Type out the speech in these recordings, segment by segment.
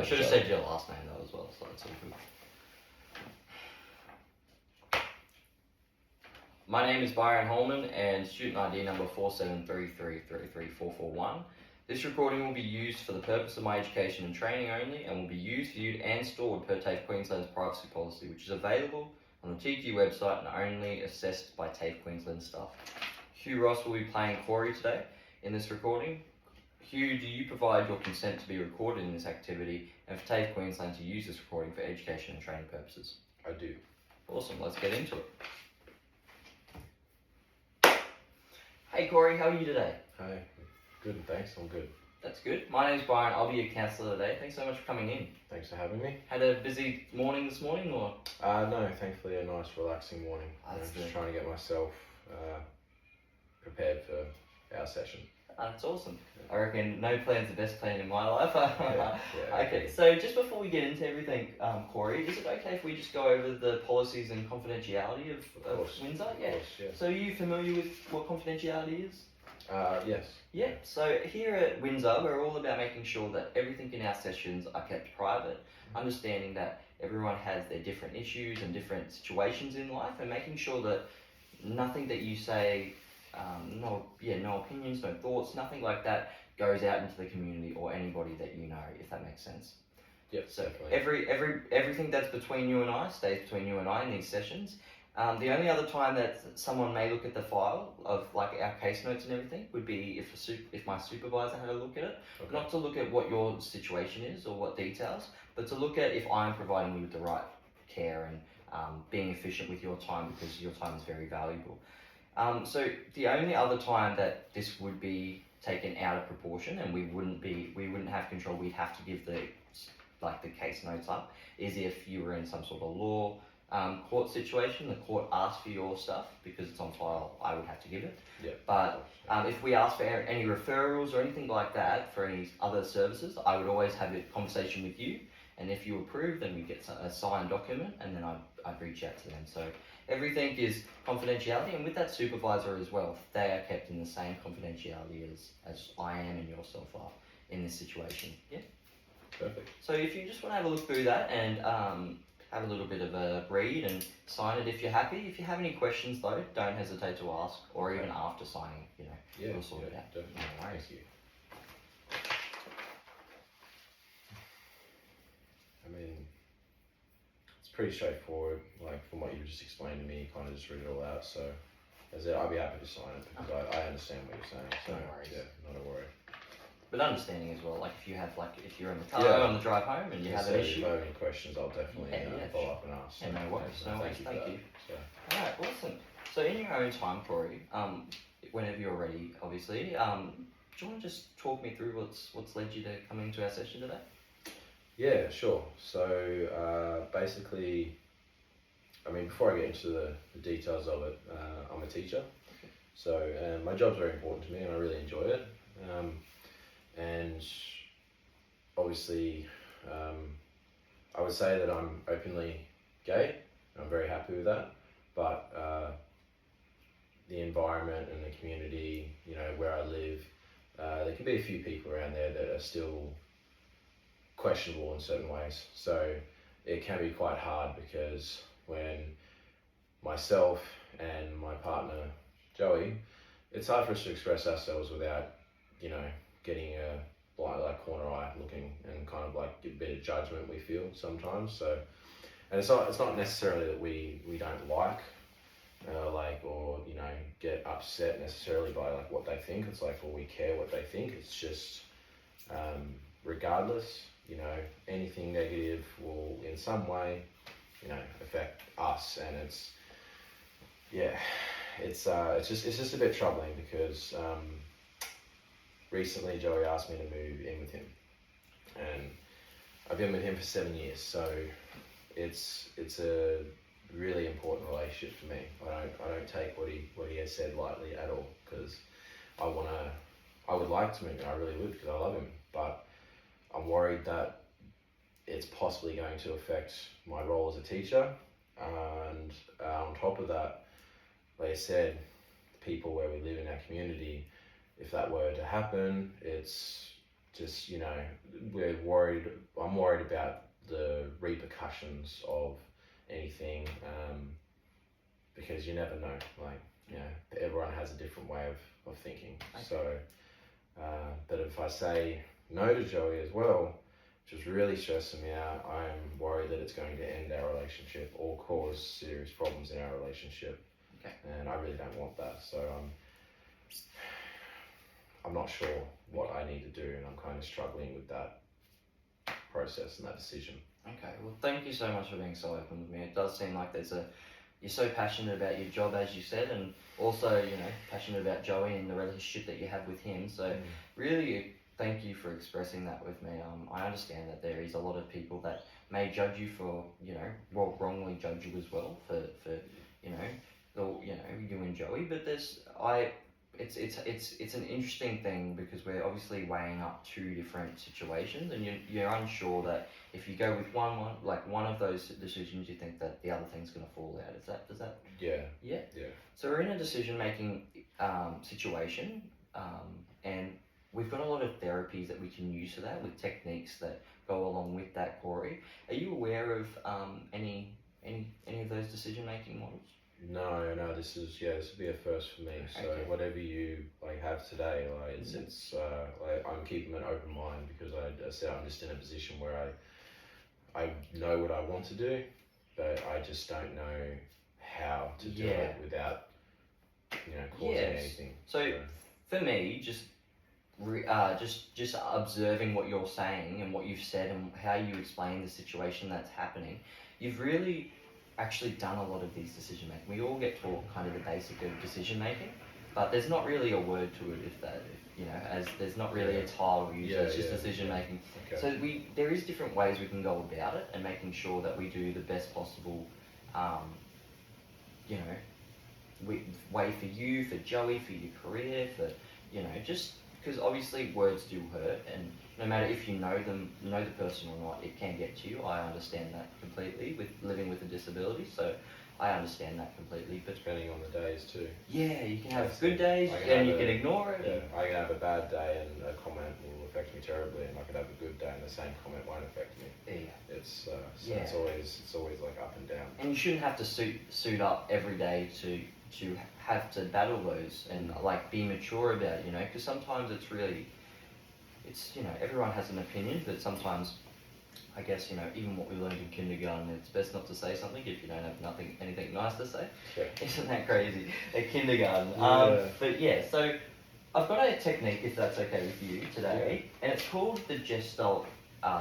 I should have said your last name though as well, so that's all good. My name is Byron Holman and student ID number 4733333441. This recording will be used for the purpose of my education and training only and will be used, viewed and stored per TAFE Queensland's privacy policy, which is available on the TQ website and only assessed by TAFE Queensland staff. Hugh Ross will be playing Corey today in this recording. Hugh, do you provide your consent to be recorded in this activity and for TAFE Queensland to use this recording for education and training purposes? I do. Awesome, let's get into it. Hey Corey, how are you today? Hi, good, thanks, I'm good. That's good. My name's Brian, I'll be your counsellor today. Thanks so much for coming in. Thanks for having me. Had a busy morning this morning or? No, thankfully a nice relaxing morning. I'm just trying to get myself prepared for our session. That's awesome. I reckon no plan's the best plan in my life. Yeah, okay, so just before we get into everything, Corey, is it okay if we just go over the policies and confidentiality of Windsor? Yeah. Of course, yeah. So are you familiar with what confidentiality is? Yes. Yeah, so here at Windsor, we're all about making sure that everything in our sessions are kept private, understanding that everyone has their different issues and different situations in life, and making sure that nothing that you say, no opinions, no thoughts, nothing like that goes out into the community or anybody that you know, if that makes sense. Yep, so definitely. everything that's between you and I stays between you and I in these sessions. The only other time that someone may look at the file of like our case notes and everything would be if my supervisor had a look at it. Okay. Not to look at what your situation is or what details, but to look at if I'm providing you with the right care and being efficient with your time, because your time is very valuable. So the only other time that this would be taken out of proportion and we wouldn't have control, we'd have to give the case notes up, is if you were in some sort of law court situation, the court asked for your stuff, because it's on file, I would have to give it. Yep. But if we ask for any referrals or anything like that for any other services, I would always have a conversation with you, and if you approve, then we get a signed document, and then I'd reach out to them. So everything is confidentiality, and with that supervisor as well, they are kept in the same confidentiality as I am and yourself are in this situation. Yeah? Perfect. So if you just want to have a look through that and have a little bit of a read and sign it if you're happy. If you have any questions though, don't hesitate to ask, or even after signing, we'll sort it out. Definitely. No worries. Thank you. I mean, it's pretty straightforward, like from what you just explained to me, you kind of just read it all out, so as I said, I'd be happy to sign it, because I understand what you're saying, so no worries. Yeah, not a worry. But understanding as well, like if you're in the car on the drive home and you have an issue. If I have any questions, I'll definitely follow up and ask. Yeah, no worries, thank you. So. Alright, awesome. So in your own time, Corey, whenever you're ready, obviously, do you want to just talk me through what's led you to coming to our session today? Yeah, sure. So basically, I mean, before I get into the details of it, I'm a teacher. So my job's very important to me and I really enjoy it. And obviously, I would say that I'm openly gay. I'm very happy with that. But the environment and the community, where I live, there can be a few people around there that are still questionable in certain ways. So it can be quite hard, because when myself and my partner, Joey, it's hard for us to express ourselves without, getting a corner eye looking and kind of like a bit of judgment we feel sometimes. So, and it's not necessarily that we don't like or get upset necessarily by what they think. It's like, well, we care what they think. It's just regardless, anything negative will in some way affect us, and it's just a bit troubling, because recently Joey asked me to move in with him, and I've been with him for 7 years, so it's a really important relationship for me. I don't take what he has said lightly at all, because I would like to move, and I really would, because I love him, but I'm worried that it's possibly going to affect my role as a teacher, and on top of that, like I said, people where we live in our community, if that were to happen, it's just, you know, we're worried. I'm worried about the repercussions of anything, because you never know. Like, you know, everyone has a different way of thinking. Okay. So, but if I say no to Joey as well, which is really stressing me out, I'm worried that it's going to end our relationship or cause serious problems in our relationship. Okay. And I really don't want that. So I'm not sure what I need to do, and I'm kind of struggling with that process and that decision. Okay, well, thank you so much for being so open with me. It does seem like you're so passionate about your job, as you said, and also, you know, passionate about Joey and the relationship that you have with him. So, really, thank you for expressing that with me. I understand that there is a lot of people that may judge you for, you know, wrongly judge you as well for you know, you and Joey. But it's an interesting thing because we're obviously weighing up two different situations, and you're unsure that if you go with one of those decisions, you think that the other thing's going to fall out. Does that? Yeah. Yeah. Yeah. So we're in a decision making situation, and we've got a lot of therapies that we can use for that, with techniques that go along with that, Corey. Are you aware of any of those decision making models? No, this would be a first for me. So Okay. whatever you like have today, like it's like I'm keeping an open mind because I said I'm just in a position where I know what I want to do, but I just don't know how to do it without, you know, causing anything. So for me, just observing what you're saying and what you've said and how you explain the situation that's happening, you've really actually done a lot of these decision making. We all get taught kind of the basic of decision making, but there's not really a word to it as there's not really a title used. It's just decision making. Okay. So there is different ways we can go about it and making sure that we do the best possible, way for you, for Joey, for your career, for just because obviously words do hurt, and no matter if you know the person or not, it can get to you. I understand that completely with living with a disability, so I understand that completely. But depending on the days too. Yeah, you can have good days and you can ignore it. Yeah, I can have a bad day and a comment will affect me terribly, and I could have a good day and the same comment won't affect me. Yeah. It's always like up and down. And you shouldn't have to suit up every day to have to battle those and like be mature about it, because sometimes everyone has an opinion, but sometimes I guess even what we learned in kindergarten, it's best not to say something if you don't have anything nice to say. Yeah. Isn't that crazy at kindergarten? Yeah. But yeah, so I've got a technique, if that's okay with you today, and it's called the Gestalt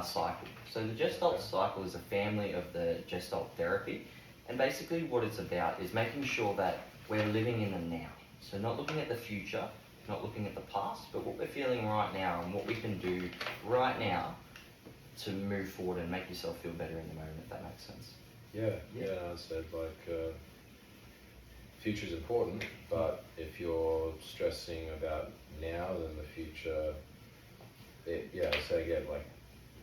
cycle. So the Gestalt cycle is a family of the Gestalt therapy, and basically what it's about is making sure that we're living in the now. So not looking at the future, not looking at the past, but what we're feeling right now and what we can do right now to move forward and make yourself feel better in the moment, if that makes sense. Yeah, I said future's important, but if you're stressing about now, then the future,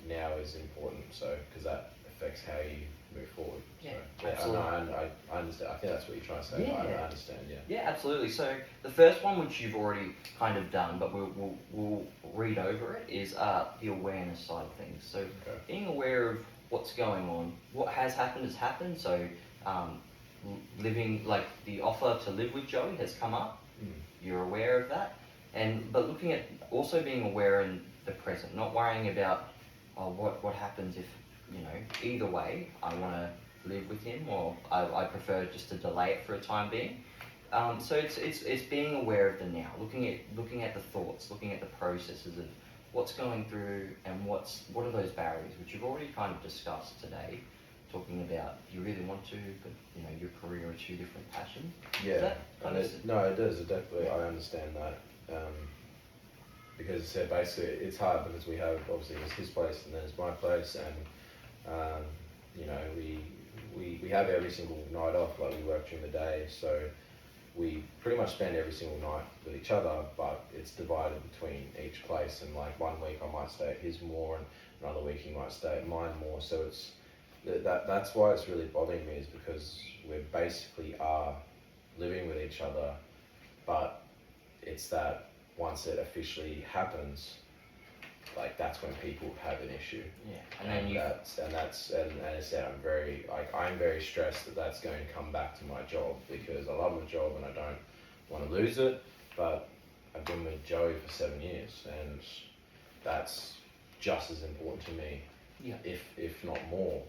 now is important, so because that affects how you move forward. Yeah, so, absolutely. I understand. I think that's what you're trying to say. I understand. Yeah, absolutely. So the first one, which you've already kind of done, but we'll read over it, is the awareness side of things. So being aware of what's going on, what has happened. So living, like the offer to live with Joey has come up. You're aware of that, but looking at also being aware in the present, not worrying about what happens if either way I want to live with him, or I prefer just to delay it for a time being. So it's being aware of the now, looking at the thoughts, looking at the processes of what's going through and what are those barriers, which you've already kind of discussed today, talking about you really want to, but your career are two different passions. Yeah, no, it does. It definitely, I understand that. Because basically it's hard because we have, obviously there's his place and then there's my place, and we have every single night off, like we work during the day, so we pretty much spend every single night with each other, but it's divided between each place, and like one week I might stay at his more and another week he might stay at mine more, so it's that's why it's really bothering me, is because we basically are living with each other, but it's that once it officially happens, like that's when people have an issue. Yeah, And I said I'm very stressed that that's going to come back to my job, because I love my job and I don't want to lose it. But I've been with Joey for 7 years, and that's just as important to me, Yeah. if not more.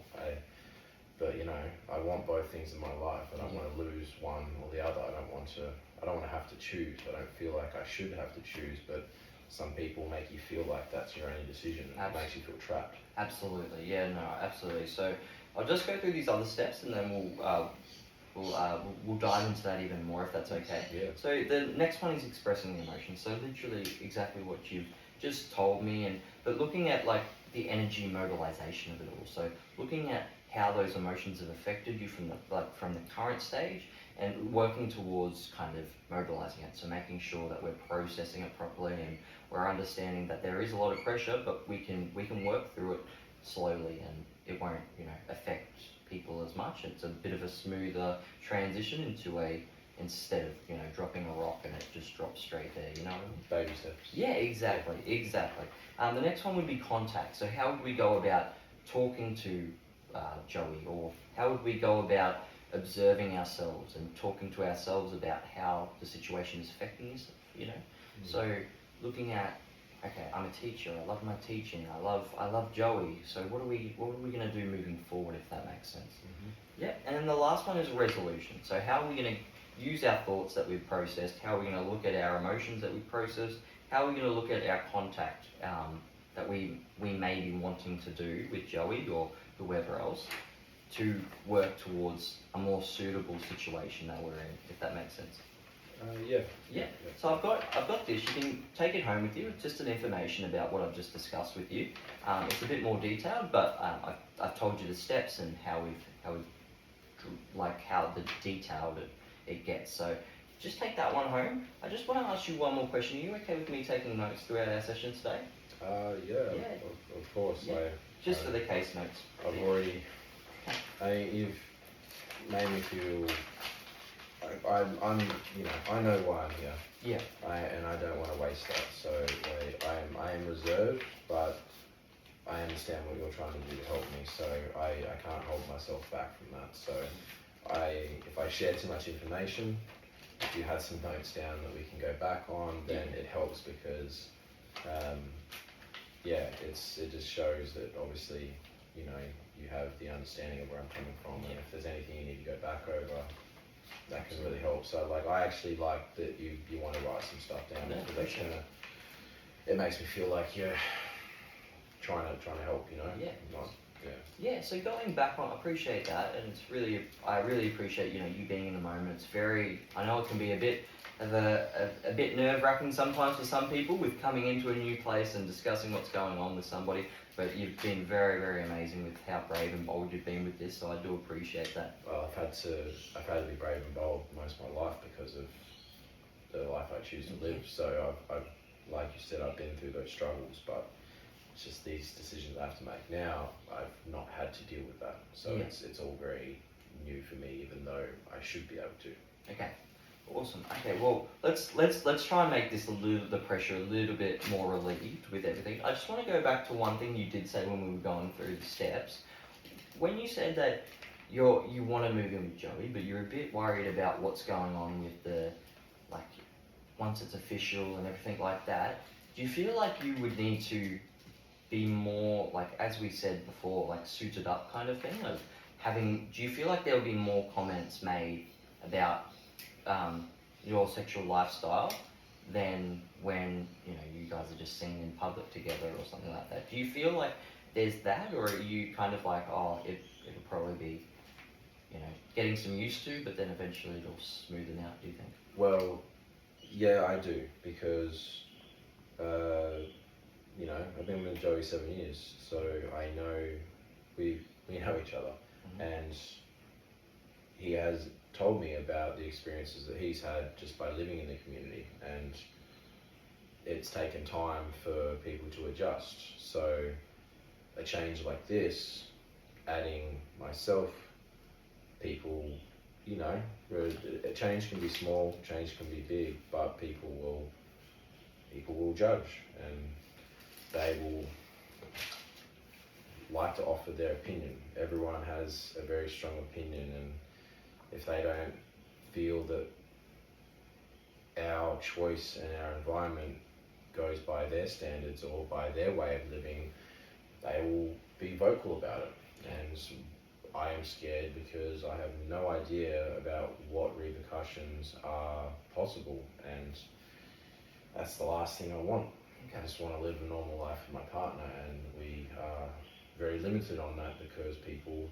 But you know, I want both things in my life. I don't want to lose one or the other. I don't want to have to choose. I don't feel like I should have to choose, but some people make you feel like that's your only decision, and it makes you feel trapped. Absolutely, yeah, no, absolutely. So I'll just go through these other steps, and then we'll dive into that even more, if that's okay. Yeah. So the next one is expressing the emotion. So literally exactly what you've just told me, but looking at like the energy mobilization of it all. So looking at how those emotions have affected you from the current stage, and working towards kind of mobilizing it. So making sure that we're processing it properly, and we're understanding that there is a lot of pressure, but we can work through it slowly, and it won't, affect people as much. It's a bit of a smoother transition instead of, dropping a rock and it just drops straight there, you know what I mean? Baby steps. Yeah, exactly. The next one would be contact. So how would we go about talking to Joey, or how would we go about observing ourselves and talking to ourselves about how the situation is affecting us, So looking at, okay, I'm a teacher, I love my teaching, I love Joey, so what are we going to do moving forward, if that makes sense? Yeah, and then the last one is resolution. So how are we going to use our thoughts that we've processed? How are we going to look at our emotions that we've processed? How are we going to look at our contact that we may be wanting to do with Joey or whoever else, to work towards a more suitable situation that we're in, if that makes sense? Yeah. So I've got this. You can take it home with you. It's just an information about what I've just discussed with you. It's a bit more detailed, but I've told you the steps and how the detailed it gets. So just take that one home. I just want to ask you one more question. Are you okay with me taking notes throughout our session today? Of course. Yeah. Just for the case notes. You've made me feel I know why I'm here. Yeah. And I don't want to waste that. So I am reserved, but I understand what you're trying to do to help me. So I can't hold myself back from that. So if I share too much information, if you had some notes down that we can go back on, then it helps, because it just shows that obviously you have the understanding of where I'm coming from, and if there's anything you need to go back over, that can really help. So I actually like that you want to write some stuff down, because it makes me feel like you're trying to help, Yeah, so going back on, I appreciate that, and I really appreciate you being in the moment. I know it can be a bit nerve-wracking sometimes for some people with coming into a new place and discussing what's going on with somebody, but you've been very, very amazing with how brave and bold you've been with this, so I do appreciate that. Well, I've had to be brave and bold most of my life because of the life I choose to live. So I've like you said, I've been through those struggles, but it's just these decisions I have to make now. I've not had to deal with that, so it's all very new for me, even though I should be able to. Okay, awesome. Okay, well let's try and make the pressure a little bit more relieved with everything. I just want to go back to one thing you did say when we were going through the steps. When you said that you want to move in with Joey, but you're a bit worried about what's going on with the once it's official and everything like that. Do you feel like you would need to be more, as we said before, suited up kind of thing, do you feel like there will be more comments made about your sexual lifestyle than when you guys are just seen in public together or something like that? Do you feel like there's that, or are you kind of like, it'll probably be getting some used to, but then eventually it'll smoothen out, do you think? Well, yeah, I do, because I've been with Joey 7 years, so I know we know each other, and he has told me about the experiences that he's had just by living in the community, and it's taken time for people to adjust. So a change like this, adding myself, people, a change can be small, change can be big, but people will judge, and they will like to offer their opinion. Everyone has a very strong opinion, and if they don't feel that our choice and our environment goes by their standards or by their way of living, they will be vocal about it. And I am scared because I have no idea about what repercussions are possible, and that's the last thing I want. I just want to live a normal life with my partner, and we are very limited on that because people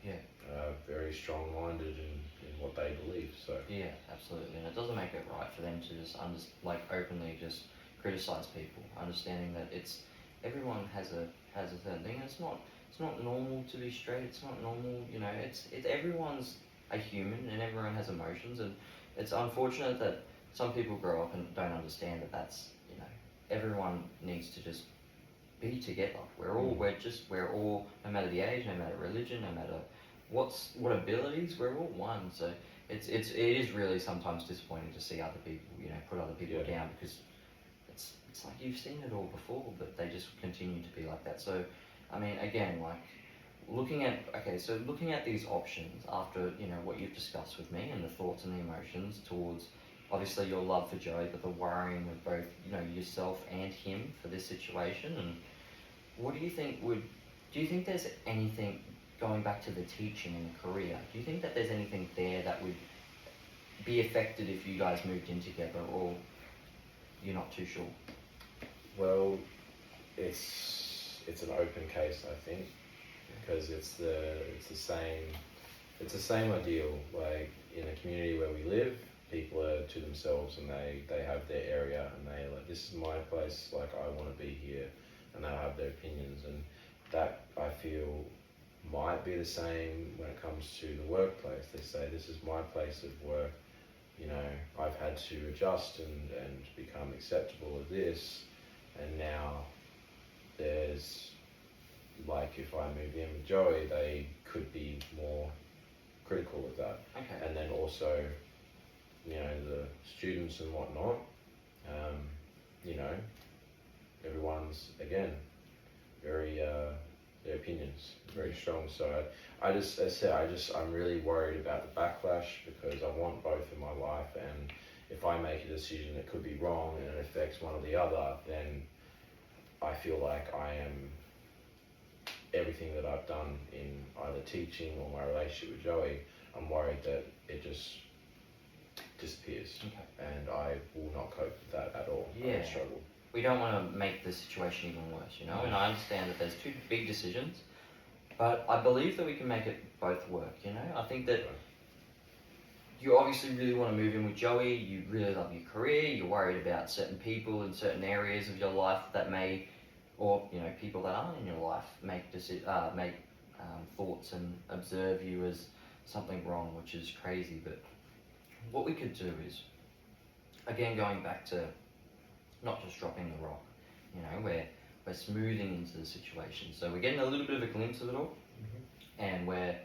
are very strong-minded in what they believe. So yeah, absolutely, and it doesn't make it right for them to just openly just criticize people, understanding that everyone has a certain thing. It's not normal to be straight. It's not normal, it's everyone's a human and everyone has emotions, and it's unfortunate that some people grow up and don't understand that that's, everyone needs to just be together. We're all, no matter the age, no matter religion, no matter what abilities, we're all one. So it is really sometimes disappointing to see other people, put other people down, because it's like you've seen it all before, but they just continue to be like that. So, I mean, again, looking at these options after, what you've discussed with me and the thoughts and the emotions towards obviously your love for Joey, but the worrying of both, yourself and him for this situation, and what do you think there's anything, going back to the teaching and the career, do you think that there's anything there that would be affected if you guys moved in together, or you're not too sure? well, it's an open case, I think, because it's the same ideal. Like in a community where we live, people are to themselves, and they have their area, and they like, this is my place, like I want to be here, and they'll have their opinions, and that I feel might be the same when it comes to the workplace. They say, this is my place of work, I've had to adjust and become acceptable of this, and now there's, like, if I move in with Joey, they could be more critical of that. Okay. And then also, the students and whatnot, everyone's, again, very, their opinions very strong. So I'm really worried about the backlash, because I want both in my life, and if I make a decision that could be wrong and it affects one or the other, then I feel like I am everything that I've done in either teaching or my relationship with Joey. I'm worried that it just disappears, and I will not cope with that at all. I struggle. We don't want to make the situation even worse, and I understand that there's two big decisions, but I believe that we can make it both work, I think that you obviously really want to move in with Joey, you really love your career, you're worried about certain people in certain areas of your life that may, or people that aren't in your life, make thoughts and observe you as something wrong, which is crazy. But what we could do is, again, going back to not just dropping the rock, we're smoothing into the situation. So we're getting a little bit of a glimpse of it all, and we're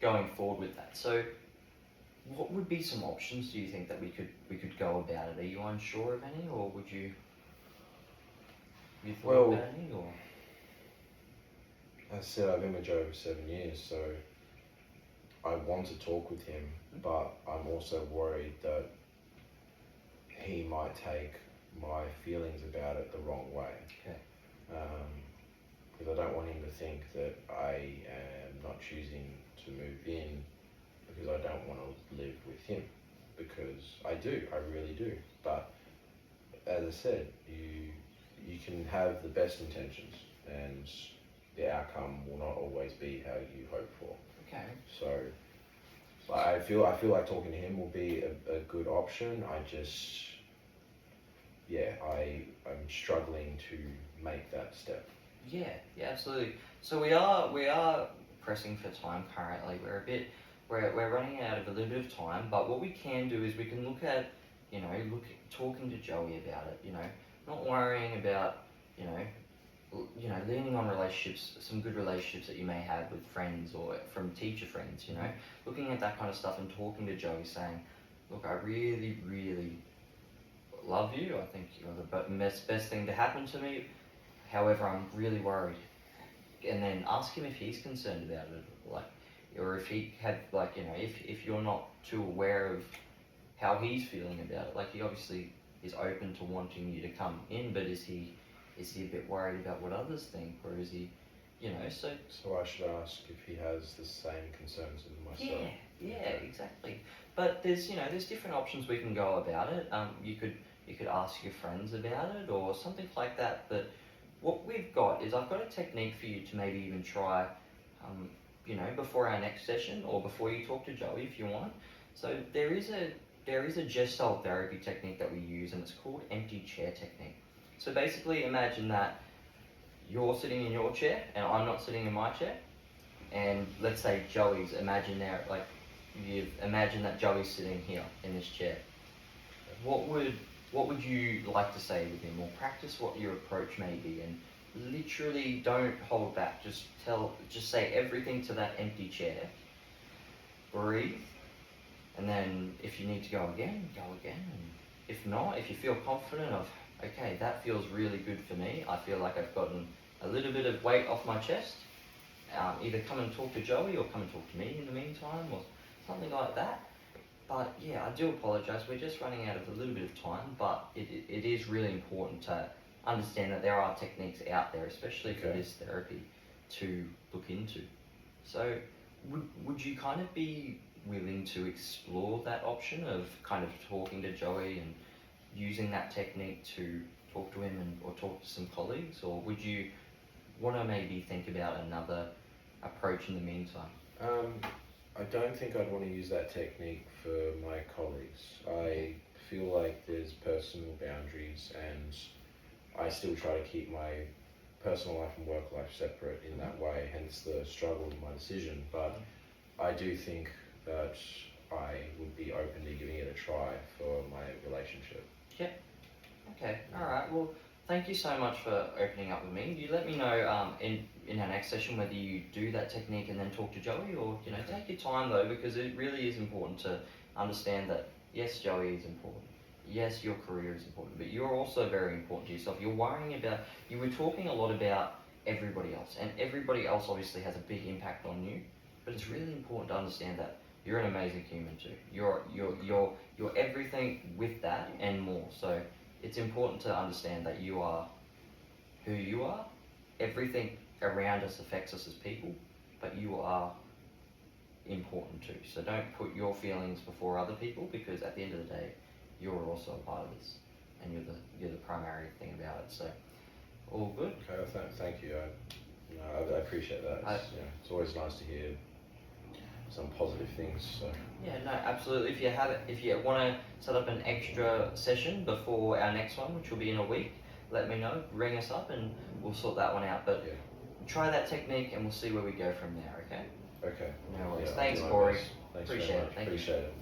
going forward with that. So what would be some options, do you think, that we could go about it? Are you unsure of any, or would you thought about any, or? As I said, I've been with Joe for 7 years, so I want to talk with him, but I'm also worried that he might take my feelings about it the wrong way. Okay. Because I don't want him to think that I am not choosing to move in because I don't want to live with him, because I do, I really do. But as I said, you can have the best intentions, and the outcome will not always be how you hope for. Okay. So I feel like talking to him will be a good option. I'm struggling to make that step. Yeah, absolutely. So we are pressing for time currently. We're running out of a little bit of time, but what we can do is we can look at, talking to Joey about it, not worrying about, leaning on relationships, some good relationships that you may have with friends or from teacher friends, looking at that kind of stuff and talking to Joey, saying, look, I really, really love you. I think you're the best thing to happen to me. however, I'm really worried. And then ask him if he's concerned about it, like, or if he had, like, if you're not too aware of how he's feeling about it. Like, he obviously is open to wanting you to come in, but is he a bit worried about what others think, or is he, so. So I should ask if he has the same concerns as myself. Yeah, exactly. But there's different options we can go about it. You could ask your friends about it or something like that. But what we've got is I've got a technique for you to maybe even try, before our next session or before you talk to Joey if you want. So there is a gestalt therapy technique that we use, and it's called empty chair technique. So basically, imagine that you're sitting in your chair and I'm not sitting in my chair, and let's say Joey's you've imagined that Joey's sitting here in this chair. What would you like to say with him, or practice what your approach may be, and literally don't hold back. Just say everything to that empty chair. Breathe, and then if you need to go again, and if not, if you feel confident of, okay, that feels really good for me, I feel like I've gotten a little bit of weight off my chest, either come and talk to Joey or come and talk to me in the meantime, or something like that. But yeah, I do apologise, we're just running out of a little bit of time, but it is really important to understand that there are techniques out there, especially for this therapy, to look into. So would you kind of be willing to explore that option of kind of talking to Joey and using that technique to talk to him or talk to some colleagues, or would you want to maybe think about another approach in the meantime? I don't think I'd want to use that technique for my colleagues. I feel like there's personal boundaries, and I still try to keep my personal life and work life separate in that way, hence the struggle with my decision. But I do think that I would be open to giving it a try for my relationship. Yep. Okay. All right. Well, thank you so much for opening up with me. You let me know in our next session whether you do that technique and then talk to Joey, or take your time though, because it really is important to understand that yes, Joey is important. Yes, your career is important, but you're also very important to yourself. You were talking a lot about everybody else, and everybody else obviously has a big impact on you, but it's really important to understand that you're an amazing human too. You're everything with that and more. So it's important to understand that you are who you are. Everything around us affects us as people, but you are important too. So don't put your feelings before other people, because at the end of the day, you're also a part of this, and you're the primary thing about it. So all good. Okay, well, thank you. I appreciate that. It's always nice to hear some positive things. So yeah, no, absolutely. If you want to set up an extra session before our next one, which will be in a week, let me know. Ring us up and we'll sort that one out. But try that technique and we'll see where we go from there. Okay. Okay. No worries. Thanks, Corey. Thanks Appreciate very it. much. Thank you. Appreciate it.